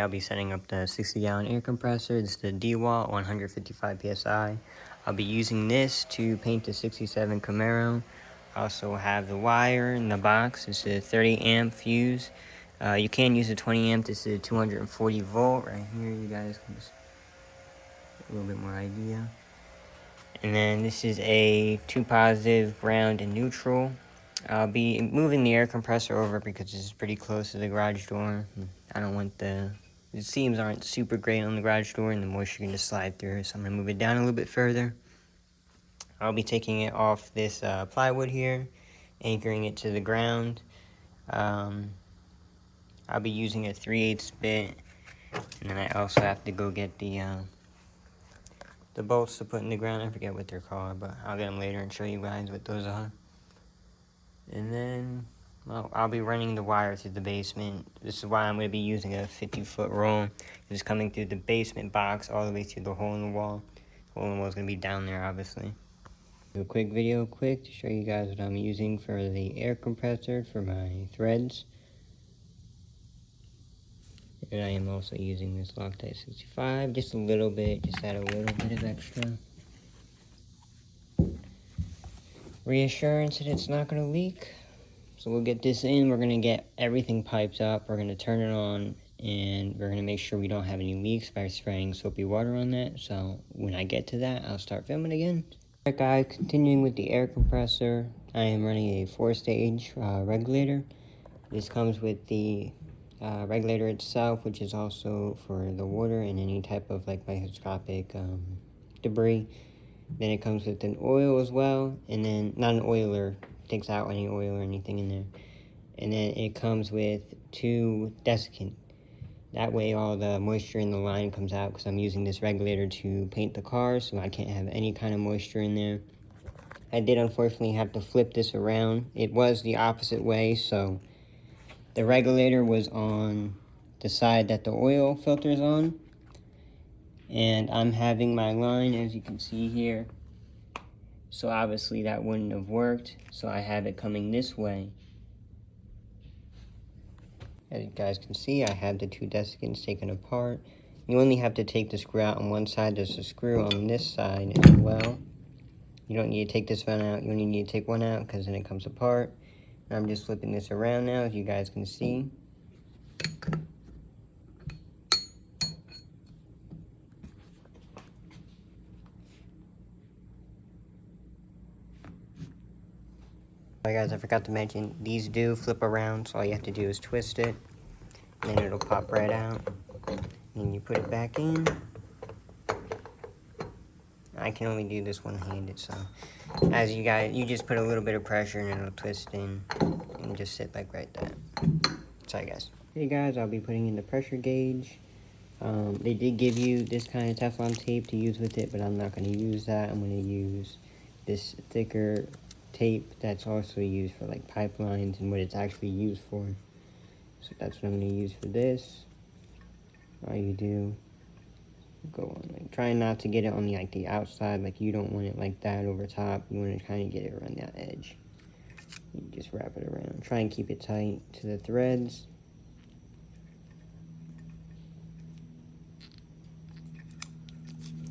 I'll be setting up the 60-gallon air compressor. This is the DeWALT 155 PSI. I'll be using this to paint the 67 Camaro. I also have the wire in the box. It's a 30 amp fuse. You can use a 20 amp. This is a 240 volt right here. You guys can just get a little bit more idea. And then this is a 2 positive, ground, and neutral. I'll be moving the air compressor over because this is pretty close to the garage door. I don't want the seams aren't super great on the garage door and the moisture can just slide through, so I'm going to move it down a little bit further. I'll be taking it off this plywood here, anchoring it to the ground. I'll be using a 3/8 bit, and then I also have to go get the bolts to put in the ground. I forget what they're called, but I'll get them later and show you guys what those are. And then, well, I'll be running the wire through the basement. This is why I'm going to be using a 50-foot roll. It's coming through the basement box all the way through the hole in the wall. The hole in the wall is going to be down there, obviously. Do a quick video to show you guys what I'm using for the air compressor for my threads. And I am also using this Loctite 65, just a little bit, just add a little bit of extra reassurance that it's not going to leak. So we'll get this in, we're going to get everything piped up, we're going to turn it on, and we're going to make sure we don't have any leaks by spraying soapy water on that. So when I get to that, I'll start filming again. Alright guys, continuing with the air compressor, I am running a 4-stage regulator. This comes with the regulator itself, which is also for the water and any type of like microscopic debris. Then it comes with an oil as well, and then not an oiler, takes out any oil or anything in there. And then it comes with 2 desiccant. That way all the moisture in the line comes out, because I'm using this regulator to paint the car, so I can't have any kind of moisture in there. I did unfortunately have to flip this around. It was the opposite way, so the regulator was on the side that the oil filter is on. And I'm having my line, as you can see here. So obviously that wouldn't have worked. So I have it coming this way. As you guys can see, I have the 2 desiccants taken apart. You only have to take the screw out on one side. There's a screw on this side as well. You don't need to take this one out. You only need to take one out because then it comes apart. And I'm just flipping this around now, as you guys can see. Alright guys, I forgot to mention, these do flip around, so all you have to do is twist it, and then it'll pop right out. And you put it back in. I can only do this one-handed, so as you guys, you just put a little bit of pressure and it'll twist in and just sit like right there. Sorry guys. Hey guys, I'll be putting in the pressure gauge. They did give you this kind of Teflon tape to use with it, but I'm not going to use that. I'm going to use this thicker tape that's also used for like pipelines and what it's actually used for. So that's what I'm going to use for this. All you do, go on, like, try not to get it on the like the outside, like you don't want it like that over top. You want to kind of get it around that edge. You just wrap it around. Try and keep it tight to the threads.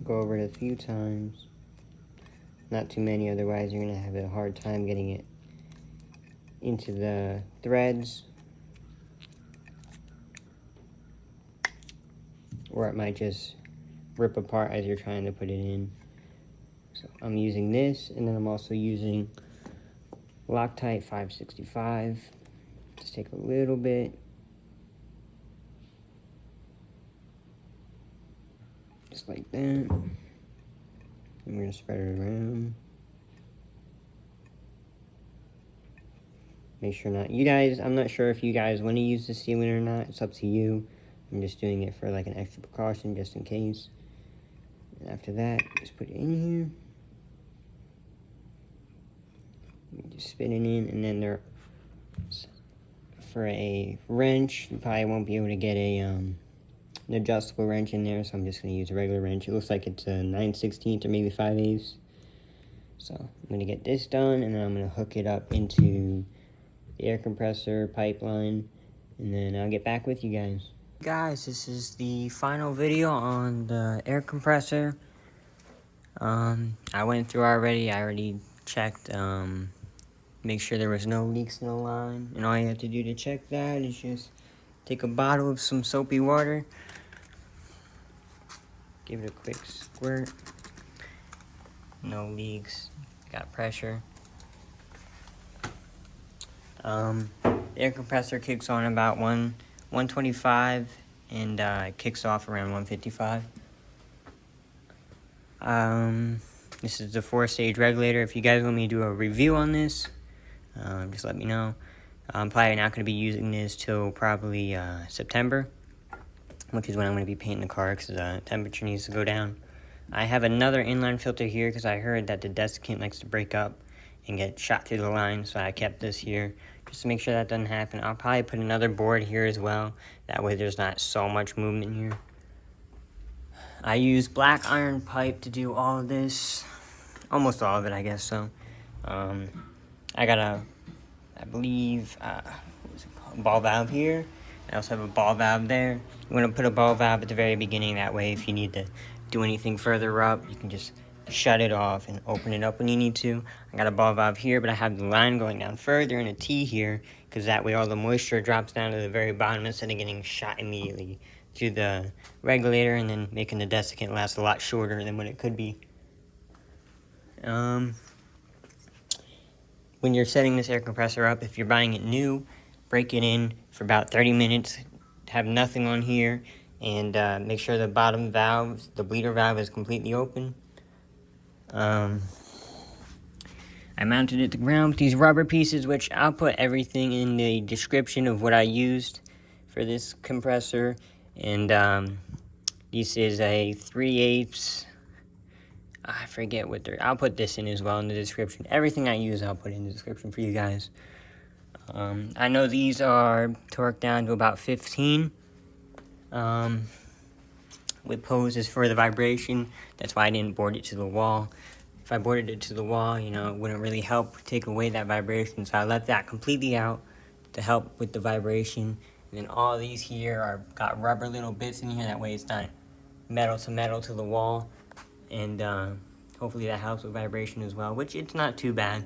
Go over it a few times. Not too many, otherwise you're going to have a hard time getting it into the threads. Or it might just rip apart as you're trying to put it in. So I'm using this, and then I'm also using Loctite 565. Just take a little bit. Just like that. I'm going to spread it around. Make sure not, you guys, I'm not sure if you guys want to use the sealant or not. It's up to you. I'm just doing it for like an extra precaution just in case. And after that, just put it in here. Just spin it in, and then there, for a wrench, you probably won't be able to get an adjustable wrench in there, so I'm just going to use a regular wrench. It looks like it's a 9/16 or maybe 5/8. So I'm going to get this done, and then I'm going to hook it up into the air compressor pipeline, and then I'll get back with you guys. Guys, this is the final video on the air compressor. I went through already. I already checked, make sure there was no leaks in the line. And all you have to do to check that is just take a bottle of some soapy water, give it a quick squirt. No leaks, got pressure. The air compressor kicks on about 125 and it kicks off around 155. This is the 4-stage regulator. If you guys want me to do a review on this, just let me know. I'm probably not going to be using this till probably September, which is when I'm going to be painting the car because the temperature needs to go down. I have another inline filter here because I heard that the desiccant likes to break up and get shot through the line, so I kept this here just to make sure that doesn't happen. I'll probably put another board here as well. That way there's not so much movement here. I use black iron pipe to do all of this. Almost all of it, I guess so. I got I believe, what's it called? Ball valve here. I also have a ball valve there. You want to put a ball valve at the very beginning. That way, if you need to do anything further up, you can just shut it off and open it up when you need to. I got a ball valve here, but I have the line going down further and a T here, because that way all the moisture drops down to the very bottom instead of getting shot immediately through the regulator and then making the desiccant last a lot shorter than what it could be. When you're setting this air compressor up, if you're buying it new, break it in for about 30 minutes, have nothing on here, and make sure the bottom valve, the bleeder valve, is completely open. I mounted it to the ground with these rubber pieces, which I'll put everything in the description of what I used for this compressor. And this is a 3/8. I forget what I'll put this in as well in the description. Everything I use, I'll put in the description for you guys. I know these are torqued down to about 15. With poses for the vibration. That's why I didn't board it to the wall. If I boarded it to the wall, you know, it wouldn't really help take away that vibration. So I left that completely out to help with the vibration. And then all these here got rubber little bits in here. That way it's not metal to the wall. And hopefully that helps with vibration as well, which it's not too bad.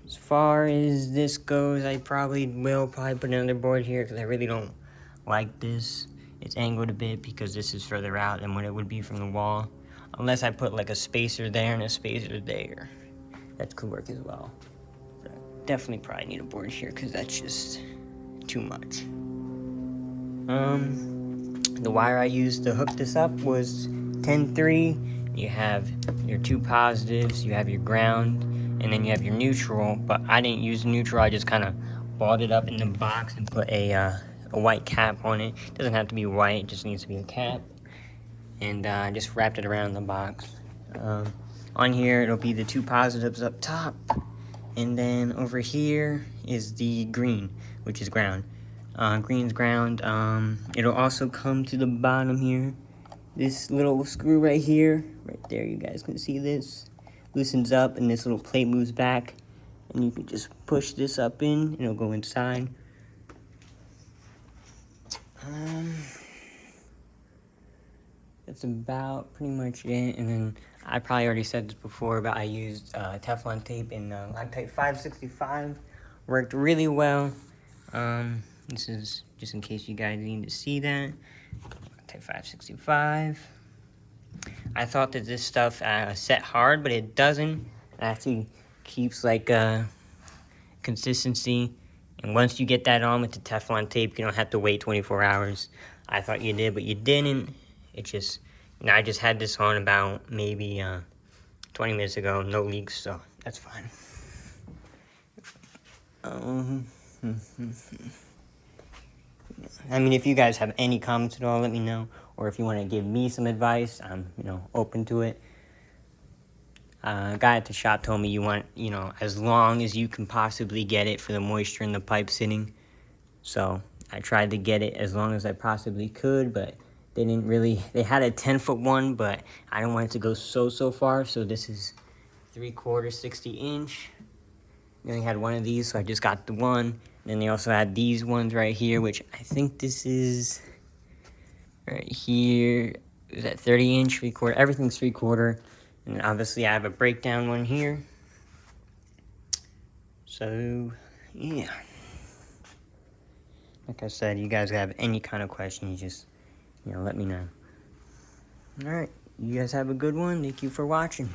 As far as this goes, I probably will put another board here because I really don't like this. It's angled a bit because this is further out than what it would be from the wall. Unless I put like a spacer there and a spacer there. That could work as well. But I definitely probably need a board here because that's just too much. The wire I used to hook this up was 10-3. You have your two positives, you have your ground, and then you have your neutral. But I didn't use neutral, I just kind of balled it up in the box and put a white cap on it. It doesn't have to be white, it just needs to be a cap. And I just wrapped it around the box. On here, it'll be the two positives up top. And then over here is the green, which is ground. Green's ground. It'll also come to the bottom here. This little screw right here, right there, you guys can see this, loosens up and this little plate moves back. And you can just push this up in and it'll go inside. That's about pretty much it. And then I probably already said this before, but I used Teflon tape in Loctite 565. Worked really well. This is just in case you guys need to see that. Loctite 565. I thought that this stuff set hard, but it doesn't. It actually keeps like consistency. And once you get that on with the Teflon tape, you don't have to wait 24 hours. I thought you did, but you didn't. It just, you know, I just had this on about maybe 20 minutes ago. No leaks, so that's fine. I mean, if you guys have any comments at all, let me know. Or if you want to give me some advice, I'm, you know, open to it. A guy at the shop told me you want, you know, as long as you can possibly get it for the moisture in the pipe sitting. So I tried to get it as long as I possibly could, but they didn't really, they had a 10-foot one, but I don't want it to go so far. So this is 3/4 60 inch. They only had one of these, so I just got the one. Then they also had these ones right here, which I think this is right here. Is that 30-inch, 3/4? Everything's 3/4. And then obviously I have a breakdown one here. So, yeah. Like I said, you guys have any kind of questions, just, let me know. Alright, you guys have a good one. Thank you for watching.